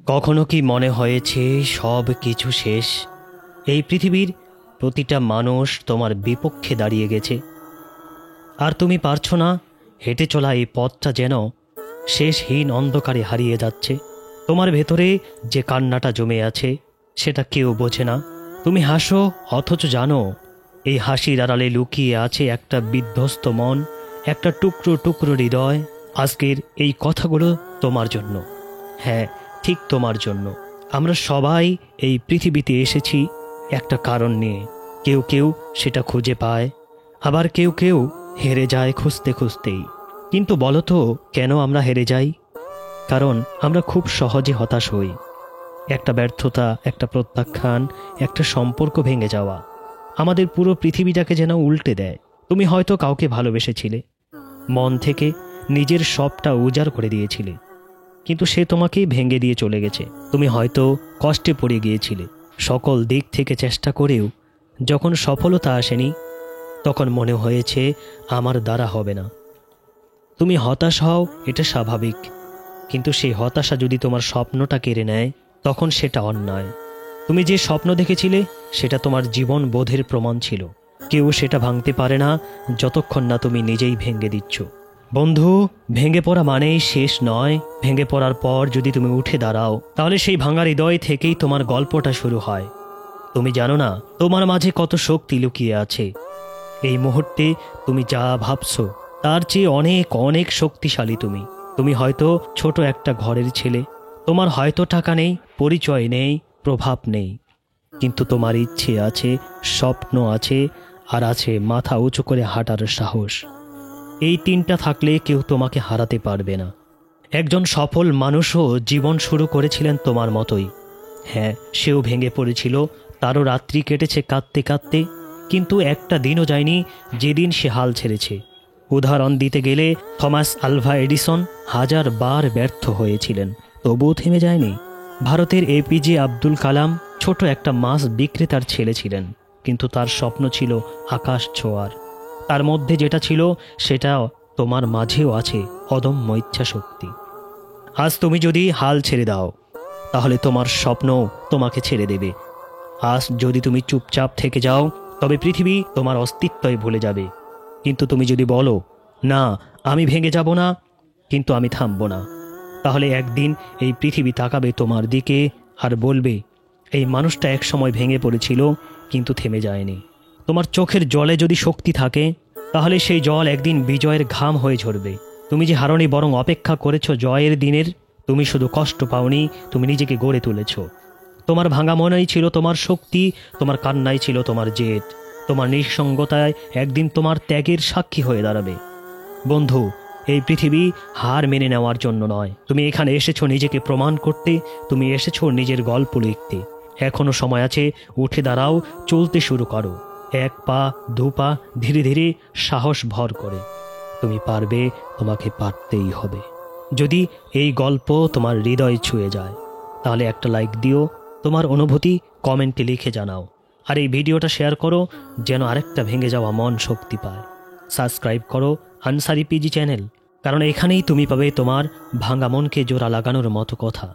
কখনো কি মনে হয়েছে সব কিছু শেষ? এই পৃথিবীর প্রতিটা মানুষ তোমার বিপক্ষে দাঁড়িয়ে গেছে, আর তুমি পারছো না। হেঁটে চলা এই পথটা যেন শেষহীন অন্ধকারে হারিয়ে যাচ্ছে। তোমার ভেতরে যে কান্নাটা জমে আছে সেটা কেউ বোঝে না। তুমি হাসো, অথচ জানো এই হাসির আড়ালে লুকিয়ে আছে একটা বিধ্বস্ত মন, একটা টুকরো টুকরো হৃদয়। আজকের এই কথাগুলো তোমার জন্য। হ্যাঁ, ঠিক তোমার জন্য। আমরা সবাই এই পৃথিবীতে এসেছি একটা কারণ নিয়ে। কেউ কেউ সেটা খুঁজে পায়, আবার কেউ কেউ হেরে যায় খুঁজতে খুঁজতেই। কিন্তু বলো তো, কেন আমরা হেরে যাই? কারণ আমরা খুব সহজে হতাশ হই। একটা ব্যর্থতা, একটা প্রত্যাখ্যান, একটা সম্পর্ক ভেঙে যাওয়া আমাদের পুরো পৃথিবীটাকে যেন উল্টে দেয়। তুমি হয়তো কাউকে ভালোবেসেছিলে, মন থেকে নিজের সবটা উজাড় করে দিয়েছিলে, কিন্তু সে তোমাকেই ভেঙে দিয়ে চলে গেছে। তুমি হয়তো কষ্টে পড়ে গিয়েছিলে, সকল দিক থেকে চেষ্টা করেও যখন সফলতা আসেনি, তখন মনে হয়েছে আমার দ্বারা হবে না। তুমি হতাশ হও, এটা স্বাভাবিক। কিন্তু সেই হতাশা যদি তোমার স্বপ্নটা কেড়ে নেয়, তখন সেটা অন্যায়। তুমি যে স্বপ্ন দেখেছিলে সেটা তোমার জীবন বোধের প্রমাণ ছিল। কেউ সেটা ভাঙতে পারে না যতক্ষণ না তুমি নিজেই ভেঙে দিচ্ছ। বন্ধু, ভেঙে পড়া মানেই শেষ নয়। ভেঙে পড়ার পর যদি তুমি উঠে দাঁড়াও, তাহলে সেই ভাঙা হৃদয় থেকেই তোমার গল্পটা শুরু হয়। তুমি জানো না তোমার মাঝে কত শক্তি লুকিয়ে আছে। এই মুহূর্তে তুমি যা ভাবছো তার চেয়ে অনেক অনেক শক্তিশালী তুমি। তুমি হয়তো ছোট একটা ঘরের ছেলে, তোমার হয়তো টাকা নেই, পরিচয় নেই, প্রভাব নেই, কিন্তু তোমার ইচ্ছে আছে, স্বপ্ন আছে, আর আছে মাথা উঁচু করে হাঁটার সাহস। এই তিনটা থাকলে কেউ তোমাকে হারাতে পারবে না। একজন সফল মানুষও জীবন শুরু করেছিলেন তোমার মতোই। হ্যাঁ, সেও ভেঙে পড়েছিল, তারও রাত্রি কেটেছে কাঁদতে কাঁদতে, কিন্তু একটা দিনও যায়নি যেদিন সে হাল ছেড়েছে। উদাহরণ দিতে গেলে থমাস আলভা এডিসন 1000 বার ব্যর্থ হয়েছিলেন, তবুও থেমে যায়নি। ভারতের এপিজে আব্দুল কালাম ছোট একটা মাছ বিক্রেতার ছেলে ছিলেন, কিন্তু তার স্বপ্ন ছিল আকাশ ছোঁয়ার। তার মধ্যে যেটা ছিল সেটা তোমার মাঝেও আছে, অদম্য ইচ্ছা শক্তি। আজ তুমি যদি হাল ছেড়ে দাও, তাহলে তোমার স্বপ্ন তোমাকে ছেড়ে দেবে। আজ যদি তুমি চুপচাপ থেকে যাও, তবে পৃথিবী তোমার অস্তিত্বই ভুলে যাবে। কিন্তু তুমি যদি বলো, না, আমি ভেঙে যাব না, কিন্তু আমি থামব না, তাহলে একদিন এই পৃথিবী তাকাবে তোমার দিকে আর বলবে, এই মানুষটা একসময় ভেঙে পড়েছিল কিন্তু থেমে যায়নি। তোমার চোখের জলে যদি শক্তি থাকে, তাহলে সেই জল একদিন বিজয়ের ঘাম হয়ে ঝরবে। তুমি যে হারনি, বরং অপেক্ষা করেছো জয়ের দিনের। তুমি শুধু কষ্ট পাওনি, তুমি নিজেকে গড়ে তুলেছ। তোমার ভাঙা মনেই ছিল তোমার শক্তি, তোমার কান্নাই ছিল তোমার জেদ, তোমার নিঃসঙ্গতায় একদিন তোমার ত্যাগের সাক্ষী হয়ে দাঁড়াবে। বন্ধু, এই পৃথিবী হার মেনে নেওয়ার জন্য নয়। তুমি এখানে এসেছো নিজেকে প্রমাণ করতে, তুমি এসেছো নিজের গল্প লিখতে। এখনো সময় আছে, উঠে দাঁড়াও, চলতে শুরু করো। 1 পা 2 পা, ধীরে ধীরে, সাহস ভর করে। তুমি পারবে, তোমাকে পারতেই হবে। যদি এই গল্প তোমার হৃদয় ছুঁয়ে যায়, তাহলে একটা লাইক দিও, তোমার অনুভূতি কমেন্টে লিখে জানাও। আর এই ভিডিওটা শেয়ার করো, যেন আরেকটা ভেঙে যাওয়া মন শক্তি পায়। সাবস্ক্রাইব করো আনসারি পিজি চ্যানেল, কারণ এখানেই তুমি পাবে তোমার ভাঙা মনকে জোড়া লাগানোর মতো কথা।